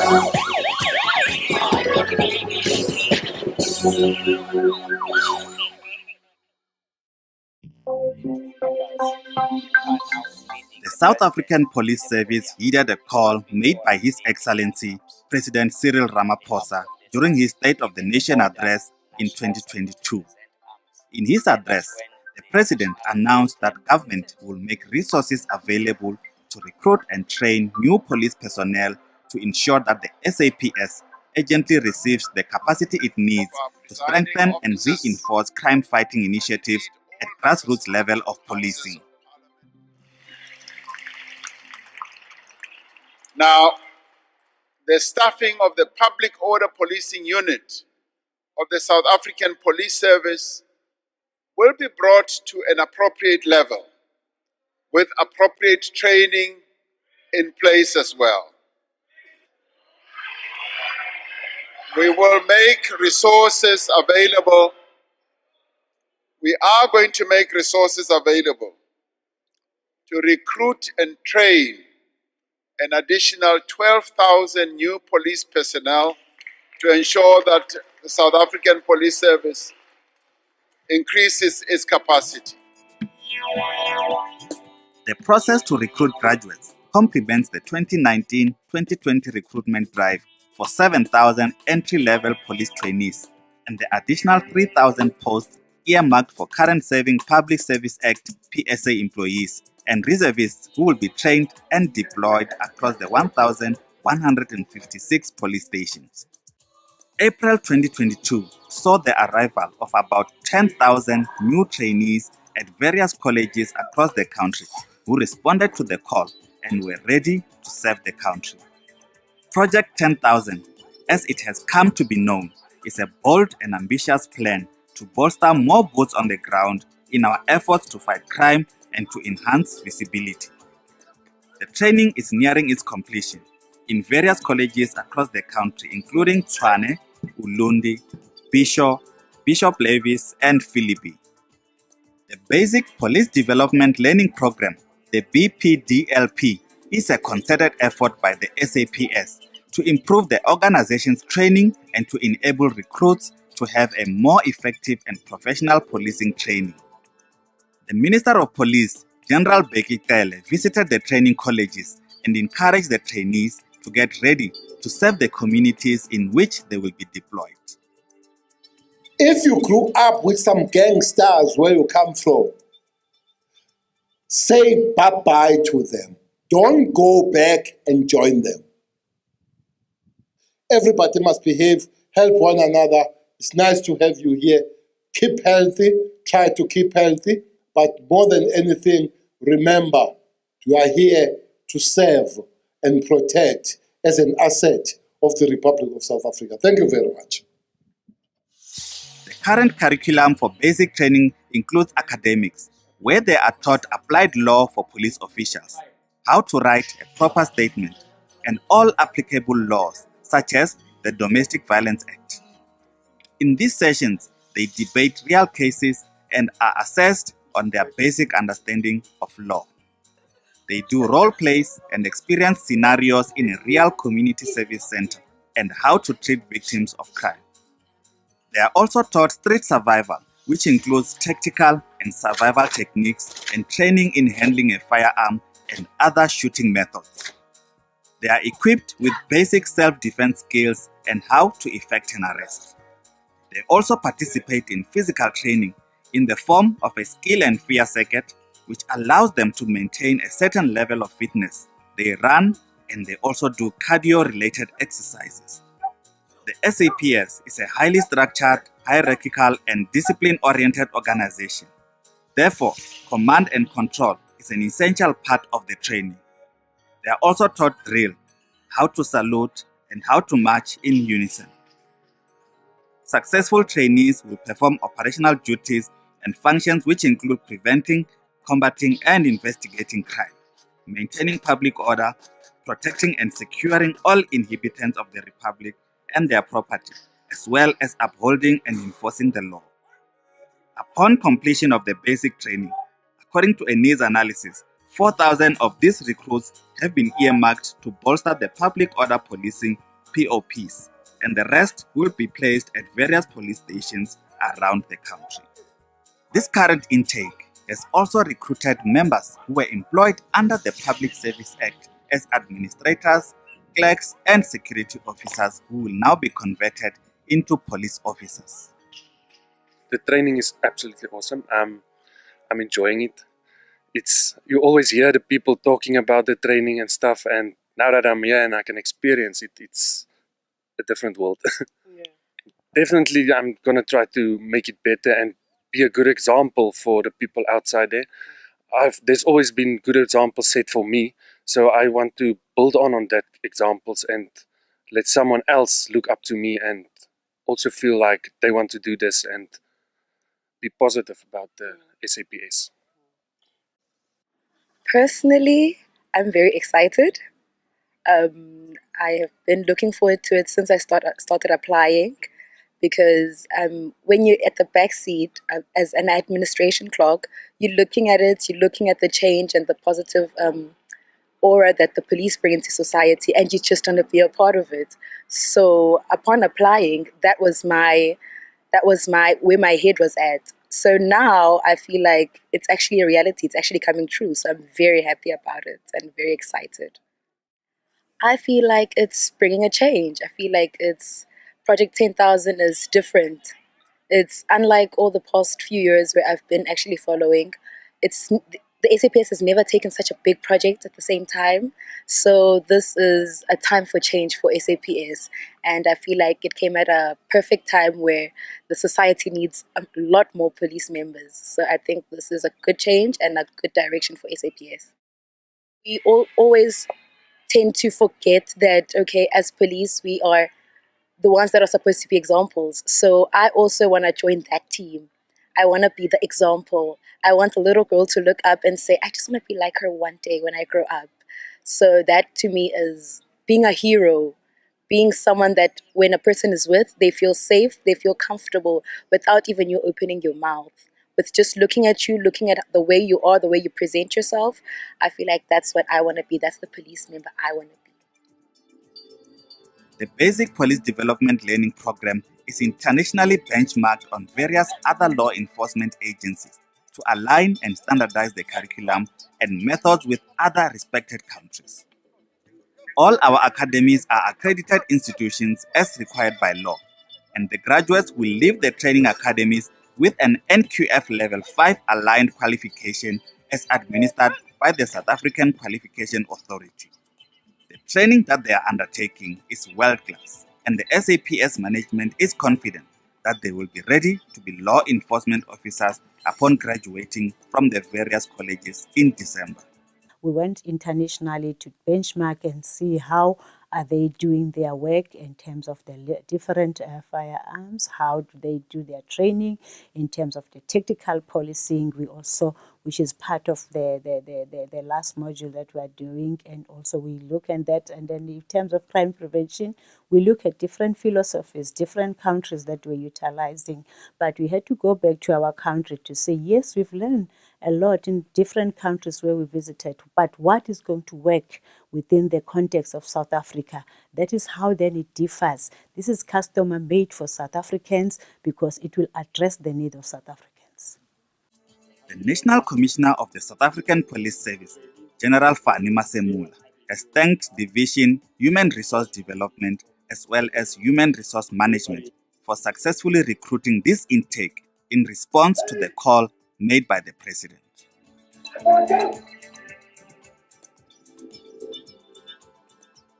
The South African Police Service heeded a call made by His Excellency President Cyril Ramaphosa during his State of the Nation address in 2022. In his address, the President announced that government will make resources available to recruit and train new police personnel to ensure that the SAPS urgently receives the capacity it needs to strengthen and reinforce crime-fighting initiatives at grassroots level of policing. Now, the staffing of the Public Order Policing Unit of the South African Police Service will be brought to an appropriate level, with appropriate training in place as well. We will make resources available. We are going to make resources available to recruit and train an additional 12,000 new police personnel to ensure that the South African Police Service increases its capacity. The process to recruit graduates complements the 2019-2020 recruitment drive for 7,000 entry-level police trainees and the additional 3,000 posts earmarked for current serving Public Service Act PSA employees and reservists who will be trained and deployed across the 1,156 police stations. April 2022 saw the arrival of about 10,000 new trainees at various colleges across the country who responded to the call and were ready to serve the country. Project 10,000, as it has come to be known, is a bold and ambitious plan to bolster more boots on the ground in our efforts to fight crime and to enhance visibility. The training is nearing its completion in various colleges across the country, including Tshwane, Ulundi, Bishop Levis, and Philippi. The Basic Police Development Learning Program, the BPDLP, is a concerted effort by the SAPS to improve the organization's training and to enable recruits to have a more effective and professional policing training. The Minister of Police, General Bheki Cele, visited the training colleges and encouraged the trainees to get ready to serve the communities in which they will be deployed. If you grew up with some gangsters where you come from, say bye-bye to them. Don't go back and join them. Everybody must behave, help one another. It's nice to have you here. Keep healthy, try to keep healthy, but more than anything, remember, you are here to serve and protect as an asset of the Republic of South Africa. Thank you very much. The current curriculum for basic training includes academics, where they are taught applied law for police officials, how to write a proper statement, and all applicable laws, such as the Domestic Violence Act. In these sessions, they debate real cases and are assessed on their basic understanding of law. They do role plays and experience scenarios in a real community service center and how to treat victims of crime. They are also taught street survival, which includes tactical and survival techniques and training in handling a firearm and other shooting methods. They are equipped with basic self-defense skills and how to effect an arrest. They also participate in physical training in the form of a skill and fear circuit, which allows them to maintain a certain level of fitness. They run and they also do cardio-related exercises. The SAPS is a highly structured, hierarchical, and discipline-oriented organization. Therefore, command and control is an essential part of the training. They are also taught drill, how to salute, and how to march in unison. Successful trainees will perform operational duties and functions which include preventing, combating, and investigating crime, maintaining public order, protecting and securing all inhabitants of the Republic and their property, as well as upholding and enforcing the law. Upon completion of the basic training, according to a needs analysis, 4,000 of these recruits have been earmarked to bolster the public order policing POPs, and the rest will be placed at various police stations around the country. This current intake has also recruited members who were employed under the Public Service Act as administrators, clerks, and security officers who will now be converted into police officers. The training is absolutely awesome. I'm enjoying it. You always hear the people talking about the training and stuff, and now that I'm here and I can experience it, it's a different world. Yeah. Definitely, I'm gonna try to make it better and be a good example for the people outside there. There's always been good examples set for me, so I want to build on that examples and let someone else look up to me and also feel like they want to do this and be positive about the SAPS. Personally, I'm very excited. I have been looking forward to it since I started applying, because when you're at the back seat as an administration clerk, you're looking at it, you're looking at the change and the positive aura that the police bring into society, and you just want to be a part of it. So upon applying, that was where my head was at. So now I feel like it's actually a reality. It's actually coming true. So I'm very happy about it and very excited. I feel like it's bringing a change. I feel like Project 10,000 is different. It's unlike all the past few years where I've been actually following. The SAPS has never taken such a big project at the same time. So this is a time for change for SAPS. And I feel like it came at a perfect time where the society needs a lot more police members. So I think this is a good change and a good direction for SAPS. We always tend to forget that, okay, as police, we are the ones that are supposed to be examples. So I also want to join that team. I want to be the example. I want a little girl to look up and say, I just want to be like her one day when I grow up. So that to me is being a hero, being someone that when a person is with, they feel safe, they feel comfortable without even you opening your mouth. With just looking at you, looking at the way you are, the way you present yourself, I feel like that's what I want to be. That's the police member I want to be. The Basic Police Development Learning Program is internationally benchmarked on various other law enforcement agencies to align and standardize the curriculum and methods with other respected countries. All our academies are accredited institutions as required by law, and the graduates will leave the training academies with an NQF Level 5 aligned qualification as administered by the South African Qualification Authority. The training that they are undertaking is world-class, and the SAPS management is confident that they will be ready to be law enforcement officers upon graduating from the various colleges in December. We went internationally to benchmark and see how are they doing their work in terms of the different firearms, how do they do their training in terms of the tactical policing. We also, which is part of the last module that we are doing, and also we look at that. And then in terms of crime prevention, we look at different philosophies, different countries that we're utilizing. But we had to go back to our country to say, yes, we've learned a lot in different countries where we visited, but what is going to work within the context of South Africa? That is how then it differs. This is custom made for South Africans because it will address the need of South Africans. The National Commissioner of the South African Police Service, General Fani Masemula, has thanked Division Human Resource Development as well as Human Resource Management for successfully recruiting this intake in response to the call made by the President.